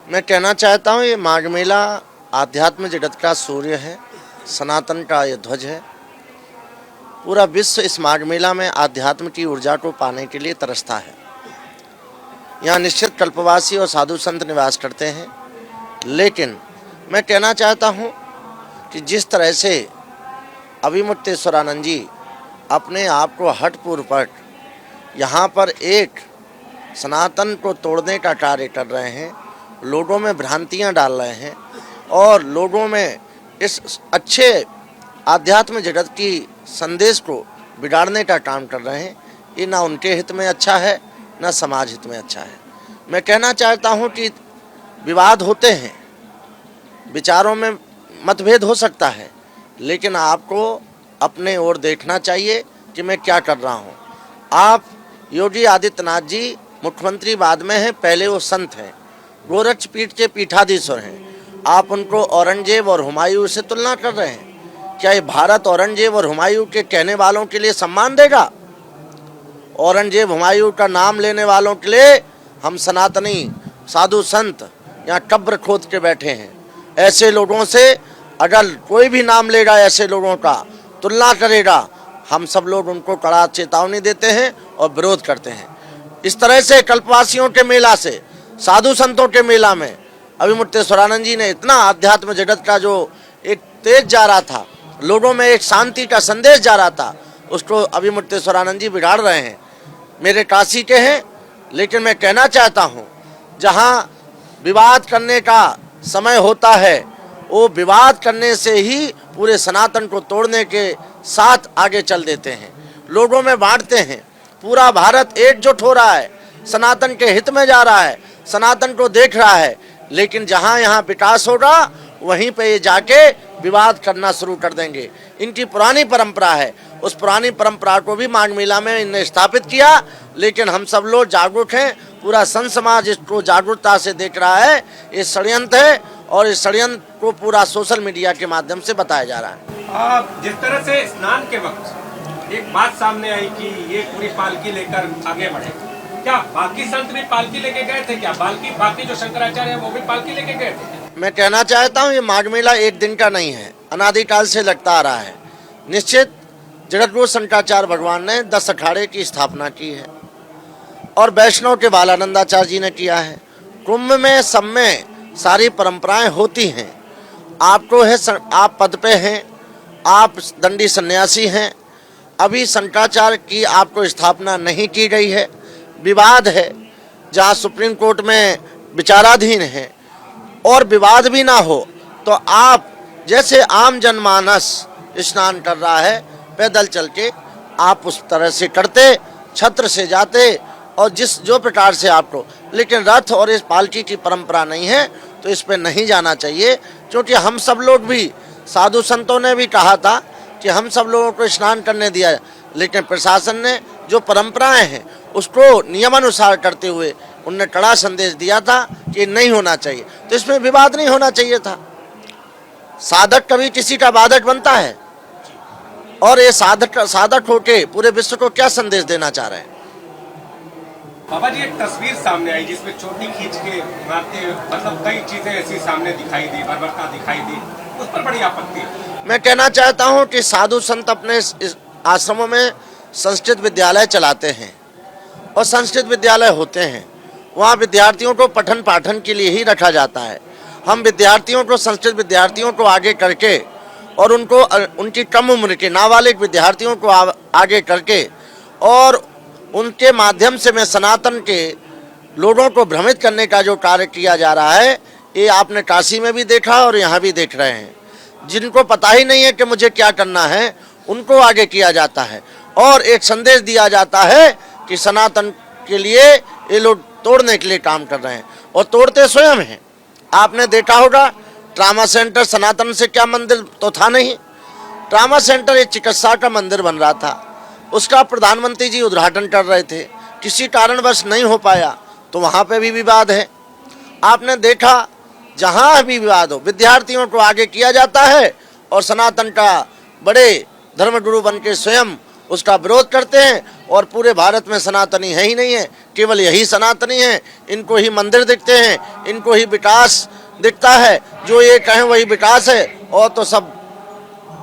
मैं कहना चाहता हूँ, ये माघ मेला आध्यात्म जगत का सूर्य है, सनातन का ये ध्वज है। पूरा विश्व इस माघ मेला में आध्यात्म की ऊर्जा को पाने के लिए तरसता है। यहाँ निश्चित कल्पवासी और साधु संत निवास करते हैं, लेकिन मैं कहना चाहता हूँ कि जिस तरह से अभिमुक्तेश्वरानंद जी अपने आप को हठपूर्वक यहाँ पर एक सनातन को तोड़ने का कार्य कर रहे हैं, लोगों में भ्रांतियाँ डाल रहे हैं और लोगों में इस अच्छे आध्यात्म जगत की संदेश को बिगाड़ने का काम कर रहे हैं। ये ना उनके हित में अच्छा है, ना समाज हित में अच्छा है। मैं कहना चाहता हूँ कि विवाद होते हैं, विचारों में मतभेद हो सकता है, लेकिन आपको अपने ओर देखना चाहिए कि मैं क्या कर रहा हूँ। आप योगी आदित्यनाथ जी मुख्यमंत्री बाद में हैं, पहले वो संत हैं, गोरक्ष पीठ के पीठाधीश्वर हैं। आप उनको औरंगजेब और हुमायूं से तुलना कर रहे हैं। क्या ये भारत औरंगजेब और हुमायूं के कहने वालों के लिए सम्मान देगा? औरंगजेब हुमायूं का नाम लेने वालों के लिए हम सनातनी साधु संत यहाँ कब्र खोद के बैठे हैं। ऐसे लोगों से अगर कोई भी नाम लेगा, ऐसे लोगों का तुलना करेगा, हम सब लोग उनको कड़ा चेतावनी देते हैं और विरोध करते हैं। इस तरह से कल्पवासियों के मेला से, साधु संतों के मेला में अभिमुक्तेश्वरानंद जी ने इतना आध्यात्म जगत का जो एक तेज जा रहा था, लोगों में एक शांति का संदेश जा रहा था, उसको अभिमुक्तेश्वरानंद जी बिगाड़ रहे हैं। मेरे काशी के हैं, लेकिन मैं कहना चाहता हूँ, जहाँ विवाद करने का समय होता है, वो विवाद करने से ही पूरे सनातन को तोड़ने के साथ आगे चल देते हैं, लोगों में बांटते हैं। पूरा भारत एकजुट हो रहा है, सनातन के हित में जा रहा है, सनातन को देख रहा है, लेकिन जहाँ यहाँ विकास होगा वहीं पे ये जाके विवाद करना शुरू कर देंगे। इनकी पुरानी परंपरा है, उस पुरानी परंपरा को भी माघ मेला में इन्हें स्थापित किया, लेकिन हम सब लोग जागरूक हैं, पूरा संत समाज इसको जागरूकता से देख रहा है। ये षड्यंत्र है और इस षड्यंत्र को पूरा सोशल मीडिया के माध्यम से बताया जा रहा है। जिस तरह से स्नान के वक्त एक बात सामने आई कि ये पूरी पालकी लेकर आगे बढ़े, क्या बाकी संत भी पालकी लेके गए थे? क्या बाकी जो शंकराचार्य है वो भी पालकी लेके गए थे? मैं कहना चाहता हूँ, ये माघ मेला एक दिन का नहीं है, अनादिकाल से लगता आ रहा है। निश्चित जगतगुरु शंकराचार्य भगवान ने 10 अखाड़े की स्थापना की है और वैष्णव के बालानंदाचार्य जी ने किया है। कुंभ में सब में सारी परंपराएं होती हैं। आपको है, आप पद पे हैं, आप दंडी सन्यासी हैं, अभी शंकराचार्य की आपको स्थापना नहीं की गई है। विवाद है, जहाँ सुप्रीम कोर्ट में विचाराधीन है, और विवाद भी ना हो तो आप जैसे आम जनमानस स्नान कर रहा है पैदल चल के, आप उस तरह से करते, छत्र से जाते और जो प्रकार से आपको, लेकिन रथ और इस पालकी की परंपरा नहीं है तो इस पे नहीं जाना चाहिए। क्योंकि हम सब लोग भी, साधु संतों ने भी कहा था कि हम सब लोगों को स्नान करने दिया, लेकिन प्रशासन ने जो परंपराएं हैं उसको नियमानुसार करते हुए उनने कड़ा संदेश दिया था कि नहीं होना चाहिए, तो इसमें विवाद नहीं होना चाहिए था। साधक कभी किसी का बाधक बनता है, और ये साधक होके पूरे विश्व को क्या संदेश देना चाह रहे हैं? बाबा जी, एक तस्वीर सामने आई जिसमें चोटी खींच के मारते, मतलब कई चीजें ऐसी सामने दिखाई दी, बर्बरता दिखाई दी, उस पर बड़ी आपत्ति है। मैं कहना चाहता हूँ कि साधु संत अपने आश्रमों में संस्कृत विद्यालय चलाते हैं और संस्कृत विद्यालय होते हैं, वहाँ विद्यार्थियों को पठन पाठन के लिए ही रखा जाता है। हम विद्यार्थियों को, संस्कृत विद्यार्थियों को आगे करके और उनको उनकी कम उम्र के नाबालिग विद्यार्थियों को आगे करके और उनके माध्यम से मैं सनातन के लोगों को भ्रमित करने का जो कार्य किया जा रहा है, ये आपने काशी में भी देखा और यहाँ भी देख रहे हैं। जिनको पता ही नहीं है कि मुझे क्या करना है, उनको आगे किया जाता है और एक संदेश दिया जाता है कि सनातन के लिए ये लोग तोड़ने के लिए काम कर रहे हैं और तोड़ते स्वयं हैं। आपने देखा होगा ट्रामा सेंटर, सनातन से क्या मंदिर तो था नहीं। ट्रामा सेंटर एक चिकित्सा का मंदिर बन रहा था, उसका प्रधानमंत्री जी उद्घाटन कर रहे थे, किसी कारणवश नहीं हो पाया, तो वहाँ पे भी विवाद है। आपने देखा जहाँ भी विवाद हो, विद्यार्थियों को आगे किया जाता है और सनातन का बड़े धर्मगुरु बन के स्वयं उसका विरोध करते हैं। और पूरे भारत में सनातनी है ही नहीं है, केवल यही सनातनी है। इनको ही मंदिर दिखते हैं, इनको ही विकास दिखता है, जो ये कहें वही विकास है, और तो सब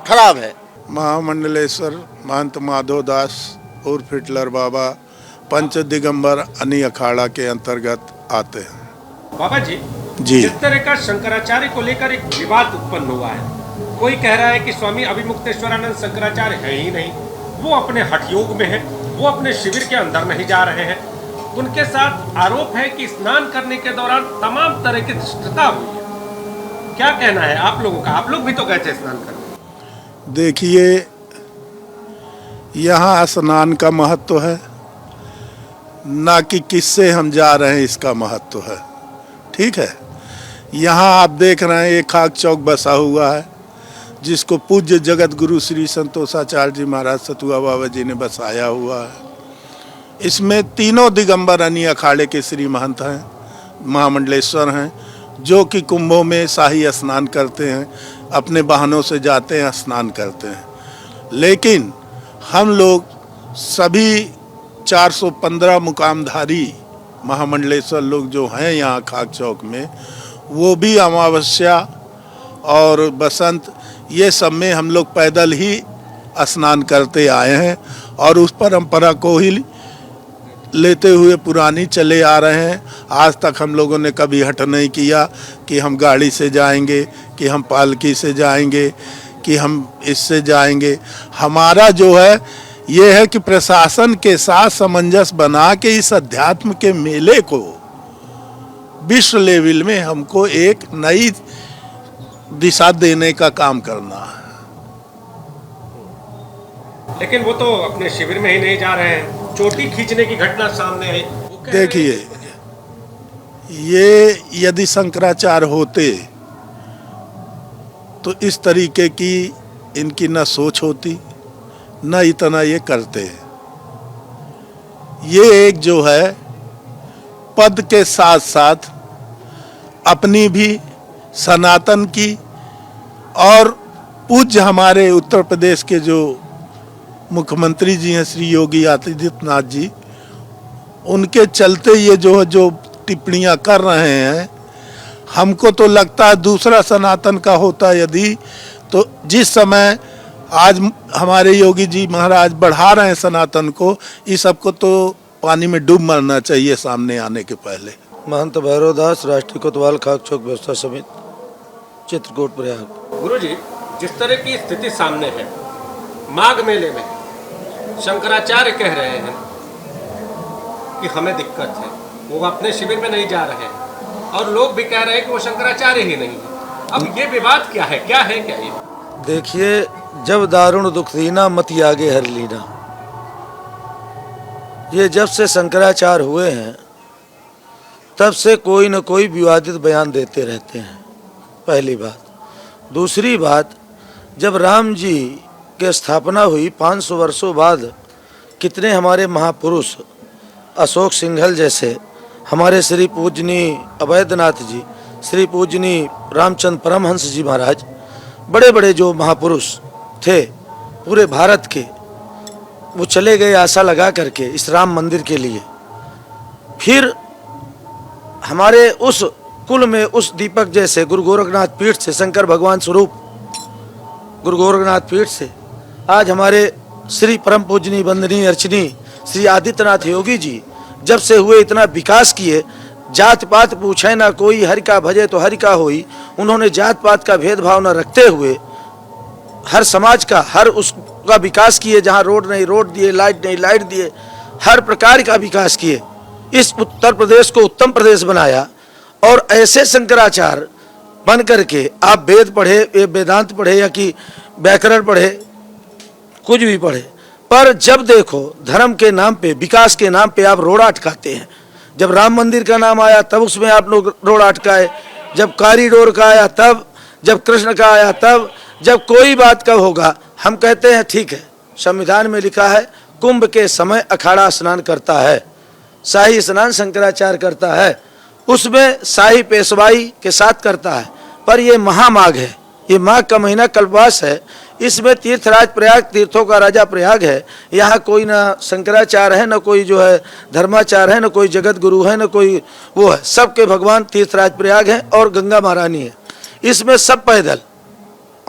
खराब है। महामंडलेश्वर महंत माधव दास उर्फ हिटलर बाबा पंच दिगंबर अनी अखाड़ा के अंतर्गत आते हैं। बाबा जी, जिस तरह का शंकराचार्य को लेकर एक विवाद उत्पन्न हुआ है, कोई कह रहा है कि स्वामी अभिमुक्तेश्वरानंद शंकराचार्य है ही नहीं, वो अपने हठ योग में है, वो अपने शिविर के अंदर नहीं जा रहे हैं। उनके साथ आरोप है कि स्नान करने के दौरान तमाम तरह की दुष्टता हुई है। क्या कहना है आप लोगों का? आप लोग भी तो गए थे स्नान करने। देखिए, यहाँ स्नान का महत्व है, ना कि किससे हम जा रहे हैं इसका महत्व है। ठीक है, यहाँ आप देख रहे हैं एक खाक चौक बसा हुआ है, जिसको पूज्य जगत गुरु श्री संतोषाचार्य जी महाराज सतुआ बाबा जी ने बसाया हुआ है। इसमें तीनों दिगंबर अनी अखाड़े के श्री महंत हैं, महामंडलेश्वर हैं, जो कि कुंभों में शाही स्नान करते हैं, अपने वाहनों से जाते हैं, स्नान करते हैं। लेकिन हम लोग सभी 415 मुकामधारी महामंडलेश्वर लोग जो हैं यहाँ खाक चौक में, वो भी अमावस्या और बसंत ये सब में हम लोग पैदल ही स्नान करते आए हैं, और उस परंपरा को ही लेते हुए पुरानी चले आ रहे हैं। आज तक हम लोगों ने कभी हट नहीं किया कि हम गाड़ी से जाएंगे, कि हम पालकी से जाएंगे, कि हम इससे जाएंगे। हमारा जो है ये है कि प्रशासन के साथ सामंजस्य बना के इस अध्यात्म के मेले को विश्व लेवल में हमको एक नई दिशा देने का काम करना है। लेकिन वो तो अपने शिविर में ही नहीं जा रहे हैं। चोटी खींचने की घटना सामने आई। देखिए, ये यदि शंकराचार्य होते तो इस तरीके की इनकी न सोच होती, न इतना ये करते। ये एक जो है पद के साथ साथ अपनी भी, सनातन की, और पूज्य हमारे उत्तर प्रदेश के जो मुख्यमंत्री जी हैं श्री योगी आदित्यनाथ जी, उनके चलते ये जो टिप्पणियां कर रहे हैं, हमको तो लगता है दूसरा सनातन का होता यदि, तो जिस समय आज हमारे योगी जी महाराज बढ़ा रहे हैं सनातन को, इस सबको तो पानी में डूब मरना चाहिए सामने आने के पहले। महंत भैरव दास, राष्ट्रीय कोतवाल खाक चौक व्यवस्था समिति, चित्रकूट प्रयाग। गुरुजी, जिस तरह की स्थिति सामने है, माघ मेले में शंकराचार्य कह रहे हैं कि हमें दिक्कत है, वो अपने शिविर में नहीं जा रहे हैं, और लोग भी कह रहे हैं कि वो शंकराचार्य ही नहीं है। अब ये विवाद क्या है, क्या है क्या ये? देखिए, जब दारुण दुख दीना मत यागे हर लीना, ये जब से शंकराचार्य हुए हैं तब से कोई न कोई विवादित बयान देते रहते हैं, पहली बात। दूसरी बात, जब राम जी की स्थापना हुई 500 वर्षों बाद, कितने हमारे महापुरुष अशोक सिंघल जैसे, हमारे श्री पूजनीय अवैधनाथ जी, श्री पूजनीय रामचंद्र परमहंस जी महाराज, बड़े बड़े जो महापुरुष थे पूरे भारत के, वो चले गए आशा लगा करके इस राम मंदिर के लिए। फिर हमारे उस कुल में उस दीपक जैसे गुरु गोरखनाथ पीठ से, शंकर भगवान स्वरूप गुरु गोरखनाथ पीठ से, आज हमारे श्री परम पूजनीय वंदनीय अर्चनीय श्री आदित्यनाथ योगी जी जब से हुए, इतना विकास किए, जात पात पूछे ना कोई, हरि का भजे तो हरि का होई। उन्होंने जात पात का भेदभाव न रखते हुए हर समाज का, हर उसका विकास किए। जहाँ रोड नहीं रोड दिए, लाइट नहीं लाइट दिए, हर प्रकार का विकास किए। इस उत्तर प्रदेश को उत्तम प्रदेश बनाया। और ऐसे शंकराचार्य बन करके आप वेद पढ़े, वेदांत पढ़े या कि व्याकरण पढ़े, कुछ भी पढ़े, पर जब देखो धर्म के नाम पे, विकास के नाम पे आप रोड़ा अटकाते हैं। जब राम मंदिर का नाम आया तब उसमें आप लोग रोड़ा अटकाए, जब कॉरिडोर का आया तब, जब कृष्ण का आया तब, जब कोई बात कब होगा। हम कहते हैं ठीक है, संविधान में लिखा है कुंभ के समय अखाड़ा स्नान करता है, शाही स्नान शंकराचार्य करता है, उसमें शाही पेशवाई के साथ करता है। पर ये महामाघ है, ये माघ का महीना कल्पवास है, इसमें तीर्थराज प्रयाग, तीर्थों का राजा प्रयाग है। यहाँ कोई ना शंकराचार्य है, ना कोई जो है धर्माचार्य है, ना कोई जगत गुरु है, ना कोई वो है, सबके भगवान तीर्थराज प्रयाग है और गंगा महारानी है। इसमें सब पैदल,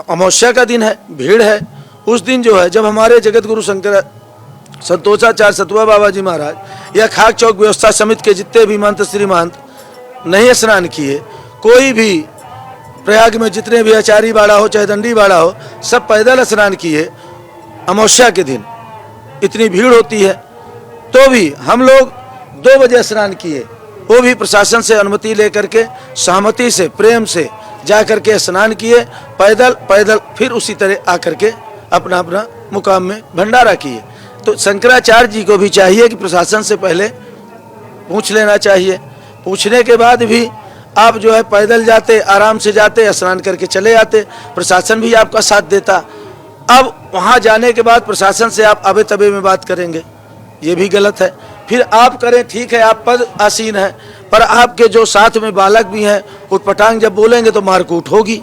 अमावस्या का दिन है, भीड़ है। उस दिन जो है जब हमारे जगत गुरु शंकर संतोषाचार्य सतुआ बाबा जी महाराज या खाक चौक व्यवस्था समिति के जितने भी महंत श्री महंत नहीं स्नान किए, कोई भी प्रयाग में जितने भी आचारी बाड़ा हो चाहे दंडी बाड़ा हो, सब पैदल स्नान किए। अमावस्या के दिन इतनी भीड़ होती है तो भी हम लोग 2 बजे स्नान किए, वो भी प्रशासन से अनुमति लेकर के सहमति से प्रेम से जा करके स्नान किए, पैदल फिर उसी तरह आकर के अपना अपना मुकाम में भंडारा किए। तो शंकराचार्य जी को भी चाहिए कि प्रशासन से पहले पूछ लेना चाहिए। पूछने के बाद भी आप जो है पैदल जाते, आराम से जाते, स्नान करके चले आते, प्रशासन भी आपका साथ देता। अब वहाँ जाने के बाद प्रशासन से आप अबे तबे में बात करेंगे, ये भी गलत है। फिर आप करें, ठीक है आप पद आसीन है, पर आपके जो साथ में बालक भी हैं उटपटांग जब बोलेंगे तो मारकूट होगी।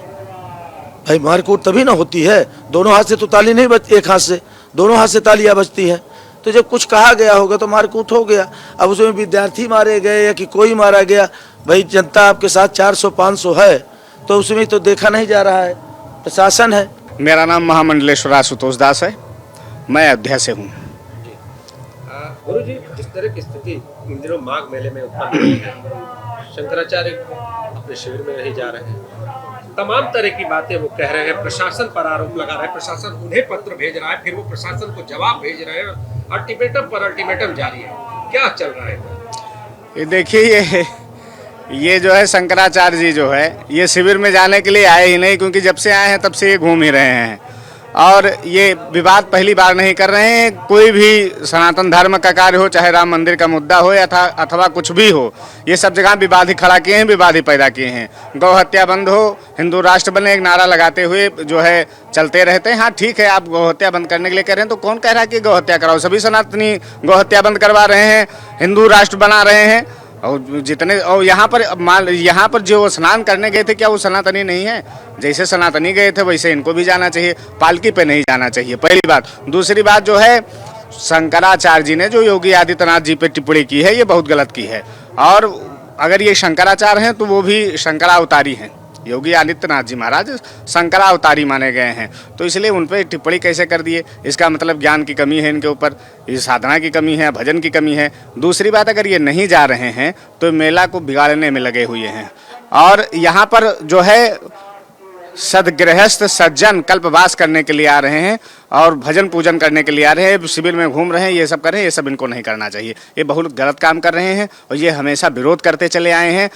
भाई मारकूट तभी ना होती है, दोनों हाथ से तो ताली नहीं बजती, एक हाथ से, दोनों हाथ से तालियां बजती हैं। तो जब कुछ कहा गया होगा तो मारकूट हो गया। अब उसमें विद्यार्थी मारे गए या कि कोई मारा गया, भाई जनता आपके साथ 400-500 है तो उसमें तो देखा नहीं जा रहा है, प्रशासन है। मेरा नाम महामंडलेश्वर आशुतोष दास है, मैं अयोध्या से हूँ। गुरु जी, जिस तरह की स्थिति इन दिनों माघ मेले में उत्पन्न हुई है, शंकराचार्य अपने शिविर में नहीं जा रहे हैं, तमाम तरह की बातें वो कह रहे हैं, प्रशासन पर आरोप लगा रहे हैं, प्रशासन उन्हें पत्र भेज रहा है, फिर वो प्रशासन को जवाब भेज रहे हैं, अल्टीमेटम पर अल्टीमेटम जारी है। क्या चल रहा है? ये देखिए, ये जो है शंकराचार्य जी जो है ये शिविर में जाने के लिए आए ही नहीं, क्योंकि जब से आए हैं तब से ये घूम ही रहे हैं और ये विवाद पहली बार नहीं कर रहे हैं। कोई भी सनातन धर्म का कार्य हो, चाहे राम मंदिर का मुद्दा हो अथवा कुछ भी हो, ये सब जगह विवाद ही खड़ा किए हैं, विवाद ही पैदा किए हैं। गौ हत्या बंद हो, हिंदू राष्ट्र बने, एक नारा लगाते हुए जो है चलते रहते हैं। हाँ ठीक है, आप गौ हत्या बंद करने के लिए कह रहे हैं, तो कौन कह रहा है कि गौ हत्या कराओ? सभी सनातनी गौ हत्या बंद करवा रहे हैं, हिंदू राष्ट्र बना रहे हैं। और जितने और यहाँ पर जो स्नान करने गए थे, क्या वो सनातनी नहीं है? जैसे सनातनी गए थे वैसे इनको भी जाना चाहिए, पालकी पे नहीं जाना चाहिए, पहली बात। दूसरी बात जो है, शंकराचार्य जी ने जो योगी आदित्यनाथ जी पे टिप्पणी की है ये बहुत गलत की है। और अगर ये शंकराचार्य हैं तो वो भी शंकरावतारी हैं। योगी आदित्यनाथ जी महाराज शंकरावतारी माने गए हैं, तो इसलिए उन पर टिप्पणी कैसे कर दिए? इसका मतलब ज्ञान की कमी है इनके ऊपर, ये साधना की कमी है, भजन की कमी है। दूसरी बात, अगर ये नहीं जा रहे हैं तो मेला को बिगाड़ने में लगे हुए हैं। और यहाँ पर जो है सदगृहस्थ सज्जन कल्पवास करने के लिए आ रहे हैं और भजन पूजन करने के लिए आ रहे हैं, शिविर में घूम रहे हैं, ये सब कर रहे हैं, ये सब इनको नहीं करना चाहिए। ये बहुत गलत काम कर रहे हैं और ये हमेशा विरोध करते चले आए हैं।